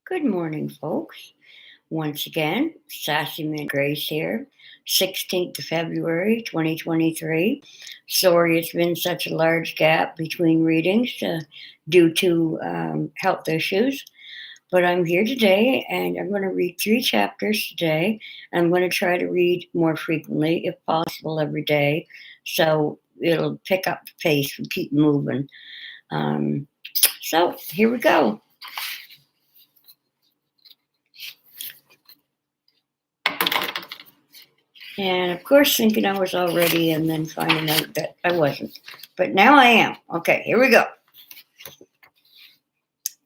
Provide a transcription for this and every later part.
Good morning, folks. Once again, Sassy Mint Grace here, 16th of February, 2023. Sorry it's been such a large gap between readings due to health issues, but I'm here today and I'm going to read 3 chapters today. I'm going to try to read more frequently, if possible, every day, so it'll pick up the pace and keep moving. Um, so here we go. And of course, thinking I was all ready and then finding out that I wasn't. But now I am. Okay, here we go.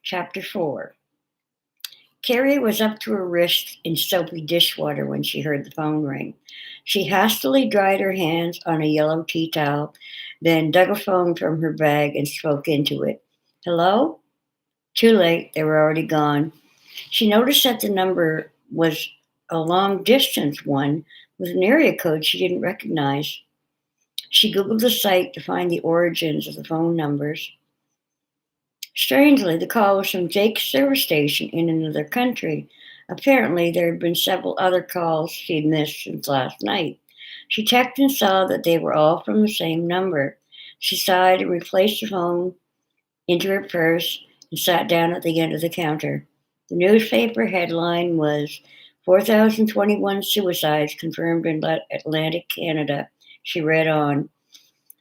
Chapter 4. Carrie was up to her wrist in soapy dishwater when she heard the phone ring. She hastily dried her hands on a yellow tea towel, then dug a phone from her bag and spoke into it. Hello? Too late, they were already gone. She noticed that the number was a long distance one with an area code she didn't recognize. She Googled the site to find the origins of the phone numbers. Strangely, the call was from Jake's service station in another country. Apparently, there had been several other calls she'd missed since last night. She checked and saw that they were all from the same number. She sighed and replaced the phone into her purse and sat down at the end of the counter. The newspaper headline was 4,021 suicides confirmed in Atlantic Canada. She read on.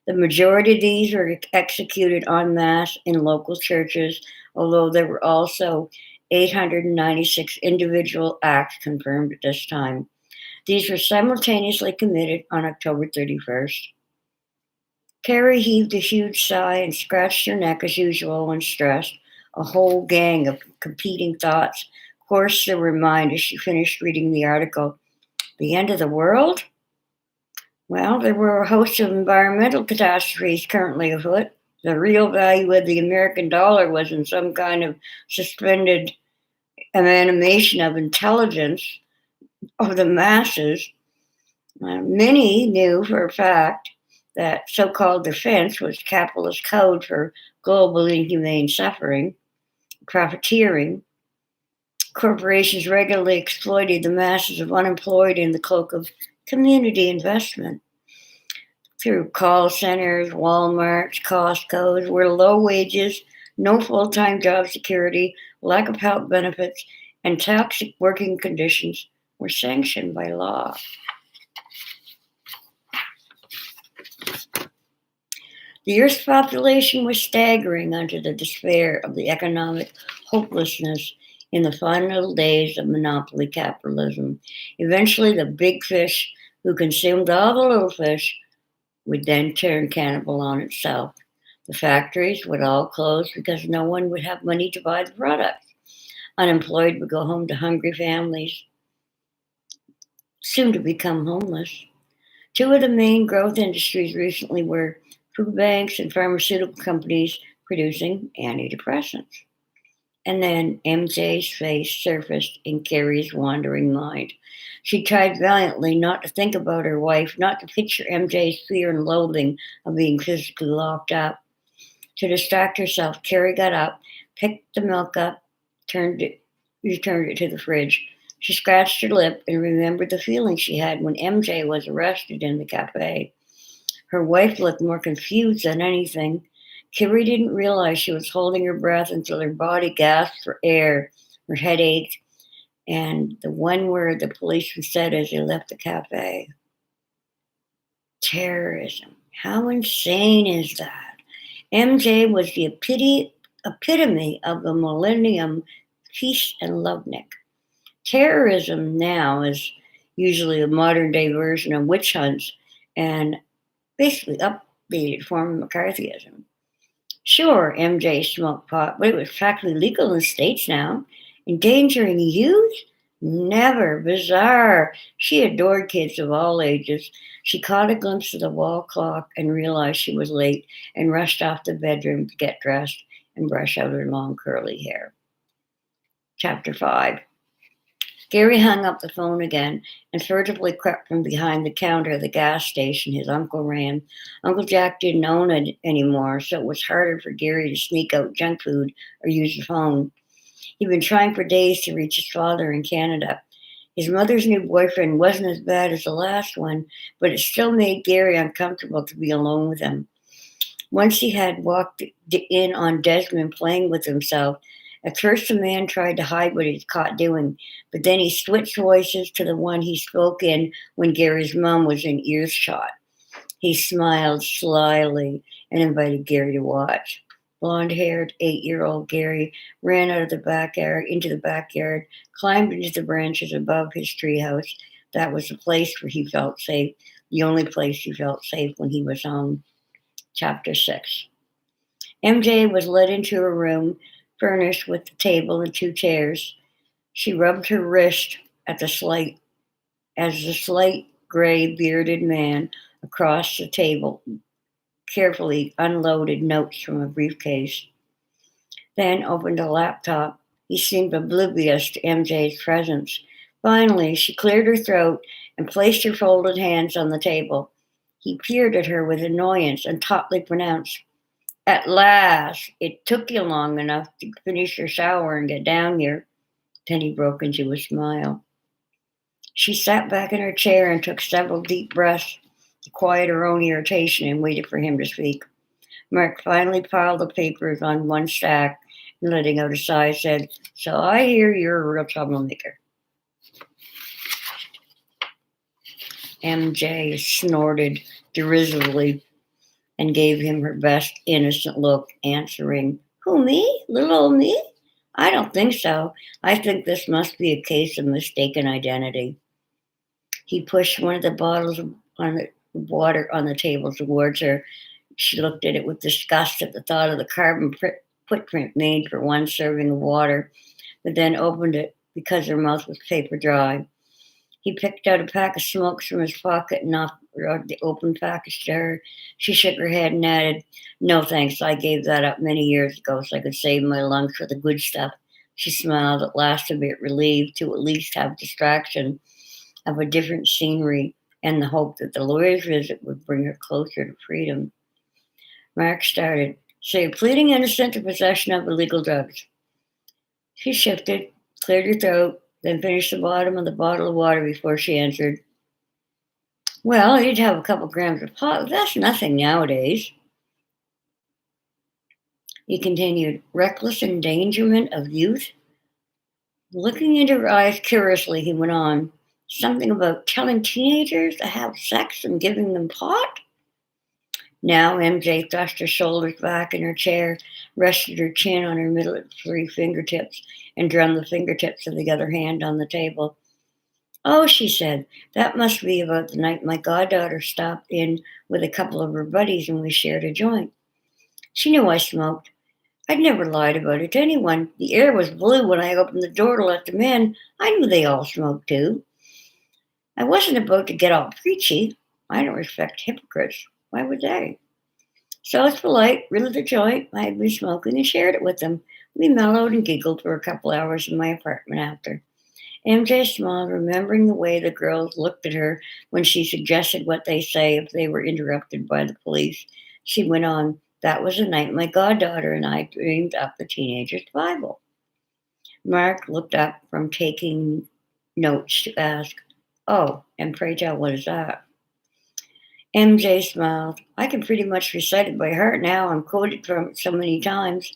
The majority of these were executed en masse in local churches, although there were also 896 individual acts confirmed at this time. These were simultaneously committed on October 31st. Carrie heaved a huge sigh and scratched her neck as usual when stressed. A whole gang of competing thoughts coursed through her mind as she finished reading the article. The end of the world? Well, there were a host of environmental catastrophes currently afoot. The real value of the American dollar was in some kind of suspended animation of intelligence of the masses. Many knew for a fact that so called defense was capitalist code for global inhumane suffering, profiteering. Corporations regularly exploited the masses of unemployed in the cloak of community investment through call centers, Walmarts, Costco's, where low wages, no full time job security, lack of health benefits, and toxic working conditions were sanctioned by law. The Earth's population was staggering under the despair of the economic hopelessness in the final days of monopoly capitalism. Eventually, the big fish who consumed all the little fish would then turn cannibal on itself. The factories would all close because no one would have money to buy the products. Unemployed would go home to hungry families, soon to become homeless. Two of the main growth industries recently were food banks and pharmaceutical companies producing antidepressants. And then MJ's face surfaced in Carrie's wandering mind. She tried valiantly not to think about her wife, not to picture MJ's fear and loathing of being physically locked up. To distract herself, Carrie got up, picked the milk up, returned it to the fridge. She scratched her lip and remembered the feeling she had when MJ was arrested in the cafe. Her wife looked more confused than anything. Carrie didn't realize she was holding her breath until her body gasped for air. Her head ached, and the one word the policeman said as he left the cafe: terrorism. How insane is that? MJ was the epitome of the millennium peace and lovenik. Terrorism now is usually a modern day version of witch hunts and basically updated form of McCarthyism. Sure, MJ smoked pot, but it was practically legal in the States now. Endangering youth? Never. Bizarre. She adored kids of all ages. She caught a glimpse of the wall clock and realized she was late and rushed off the bedroom to get dressed and brush out her long curly hair. Chapter 5. Gary hung up the phone again and furtively crept from behind the counter of the gas station his uncle ran. Uncle Jack didn't own it anymore, so it was harder for Gary to sneak out junk food or use the phone. He'd been trying for days to reach his father in Canada. His mother's new boyfriend wasn't as bad as the last one, but it still made Gary uncomfortable to be alone with him. Once he had walked in on Desmond playing with himself. At first, the man tried to hide what he'd caught doing, but then he switched voices to the one he spoke in when Gary's mom was in earshot. He smiled slyly and invited Gary to watch. Blonde-haired 8-year-old Gary ran out of the backyard into the backyard, climbed into the branches above his treehouse. That was the place where he felt safe, the only place he felt safe when he was home. Chapter 6. MJ was led into a room furnished with a table and 2 chairs. She rubbed her wrist at the slight as the slight gray bearded man across the table carefully unloaded notes from a briefcase, then opened a laptop. He seemed oblivious to MJ's presence. Finally, she cleared her throat and placed her folded hands on the table. He peered at her with annoyance and tautly pronounced, "At last! It took you long enough to finish your shower and get down here." Then he broke into a smile. She sat back in her chair and took several deep breaths to quiet her own irritation and waited for him to speak. Mark finally piled the papers on one stack and letting out a sigh said, "So I hear you're a real troublemaker." MJ snorted derisively and gave him her best innocent look, answering, "Who, me? Little old me? I don't think so. I think this must be a case of mistaken identity." He pushed one of the bottles on the water on the table towards her. She looked at it with disgust at the thought of the carbon footprint made for one serving of water, but then opened it because her mouth was paper dry. He picked out a pack of smokes from his pocket and offered the open package to her. She shook her head and added, "No thanks, I gave that up many years ago so I could save my lungs for the good stuff." She smiled at last, a bit relieved to at least have distraction of a different scenery and the hope that the lawyer's visit would bring her closer to freedom. Mark started, "So you're pleading innocent to possession of illegal drugs." She shifted, cleared her throat, then finished the bottom of the bottle of water before she answered, "Well, you'd have a couple grams of pot. That's nothing nowadays." He continued, "Reckless endangerment of youth?" Looking into her eyes curiously, he went on, "Something about telling teenagers to have sex and giving them pot?" Now MJ thrust her shoulders back in her chair, rested her chin on her middle 3 fingertips, and drummed the fingertips of the other hand on the table. "Oh," she said, "that must be about the night my goddaughter stopped in with a couple of her buddies and we shared a joint. She knew I smoked. I'd never lied about it to anyone. The air was blue when I opened the door to let them in. I knew they all smoked too. I wasn't about to get all preachy. I don't respect hypocrites. Why would they? So I was polite, lit the joint I had been smoking, and shared it with them. We mellowed and giggled for a couple hours in my apartment after." MJ smiled, remembering the way the girls looked at her when she suggested what they say if they were interrupted by the police. She went on, "That was the night my goddaughter and I dreamed up the teenager's Bible." Mark looked up from taking notes to ask, "Oh, and pray tell, what is that?" MJ smiled. "I can pretty much recite it by heart now. I'm quoted from it so many times.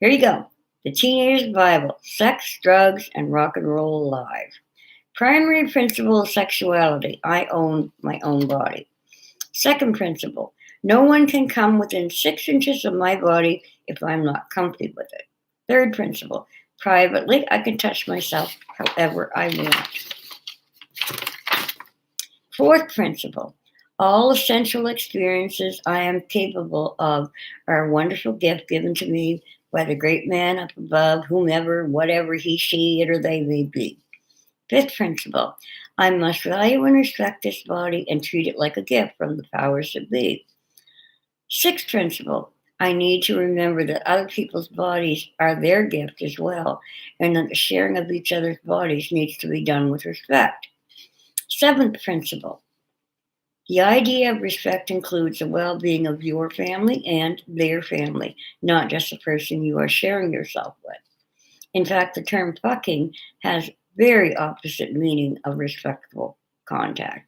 Here you go. The Teenager's Bible. Sex, drugs, and rock and roll alive. Primary principle of sexuality. I own my own body. Second principle. No one can come within 6 inches of my body if I'm not comfy with it. Third principle. Privately, I can touch myself however I want. Fourth principle. All essential experiences I am capable of are a wonderful gift given to me by the great man up above, whomever, whatever he, she, it, or they may be. Fifth principle. I must value and respect this body and treat it like a gift from the powers that be. Sixth principle. I need to remember that other people's bodies are their gift as well, and that the sharing of each other's bodies needs to be done with respect. Seventh principle. The idea of respect includes the well-being of your family and their family, not just the person you are sharing yourself with. In fact, the term fucking has very opposite meaning of respectful contact.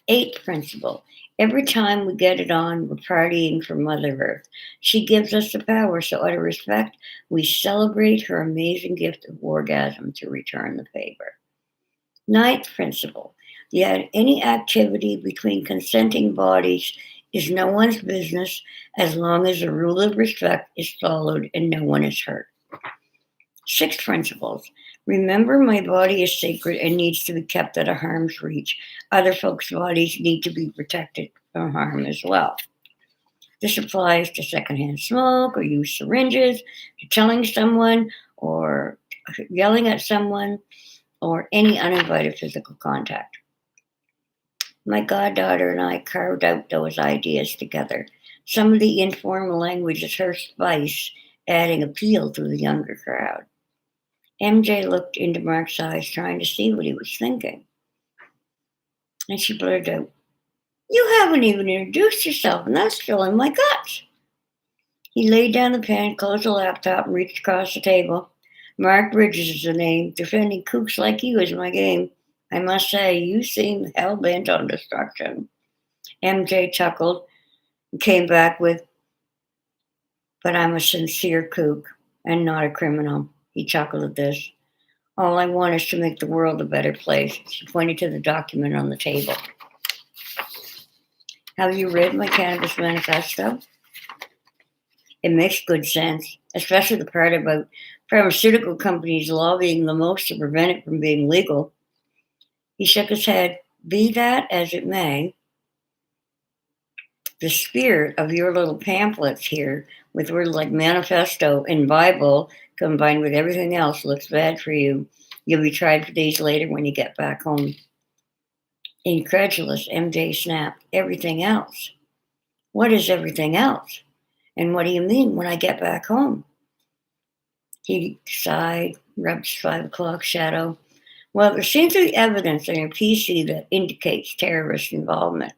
Eighth principle. Every time we get it on, we're partying for Mother Earth. She gives us the power, so out of respect, we celebrate her amazing gift of orgasm to return the favor. Ninth principle. Yet any activity between consenting bodies is no one's business as long as the rule of respect is followed and no one is hurt. Sixth principles. Remember, my body is sacred and needs to be kept out of harm's reach. Other folks' bodies need to be protected from harm as well. This applies to secondhand smoke or used syringes, to telling someone or yelling at someone, or any uninvited physical contact. My goddaughter and I carved out those ideas together. Some of the informal language is her spice, adding appeal to the younger crowd. MJ looked into Mark's eyes, trying to see what he was thinking. And she blurted out, "You haven't even introduced yourself, and that's filling my guts." He laid down the pen, closed the laptop, and reached across the table. "Mark Bridges is the name. Defending kooks like you is my game. I must say, you seem hell-bent on destruction." MJ chuckled and came back with, "But I'm a sincere kook and not a criminal." He chuckled at this. "All I want is to make the world a better place." She pointed to the document on the table. "Have you read my Cannabis Manifesto?" It makes good sense, especially the part about pharmaceutical companies lobbying the most to prevent it from being legal. He shook his head. "Be that as it may, the spirit of your little pamphlets here, with words like manifesto and Bible combined with everything else, looks bad for you. You'll be tried for days later when you get back home." Incredulous, MJ snapped. "Everything else? What is everything else? And what do you mean when I get back home?" He sighed, rubbed his 5 o'clock shadow. "Well, there seems to be evidence on your PC that indicates terrorist involvement."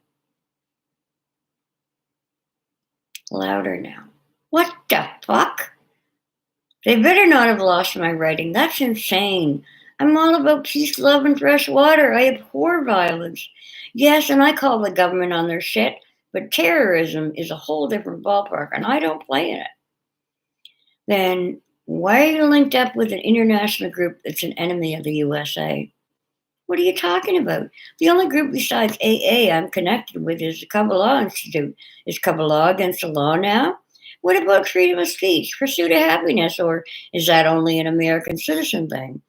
Louder now. "What the fuck? They better not have lost my writing. That's insane. I'm all about peace, love, and fresh water. I abhor violence. Yes, and I call the government on their shit, but terrorism is a whole different ballpark, and I don't play in it." "Then why are you linked up with an international group that's an enemy of the USA?" "What are you talking about? The only group besides AA I'm connected with is the Kabbalah Institute. Is Kabbalah against the law now? What about freedom of speech, pursuit of happiness, or is that only an American citizen thing?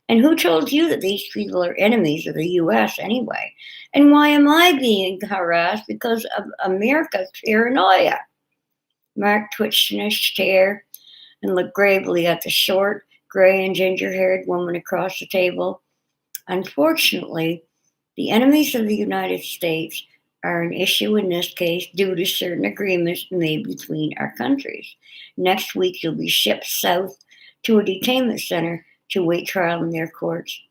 And who told you that these people are enemies of the US anyway? And why am I being harassed because of America's paranoia?" Mark twitched in his chair and looked gravely at the short, gray, and ginger-haired woman across the table. "Unfortunately, the enemies of the United States are an issue in this case due to certain agreements made between our countries. Next week, you'll be shipped south to a detainment center to await trial in their courts."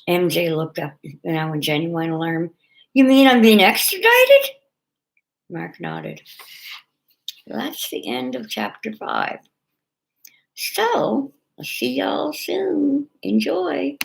MJ looked up now in genuine alarm. "You mean I'm being extradited?" Mark nodded. That's the end of chapter 5. So, I'll see y'all soon. Enjoy.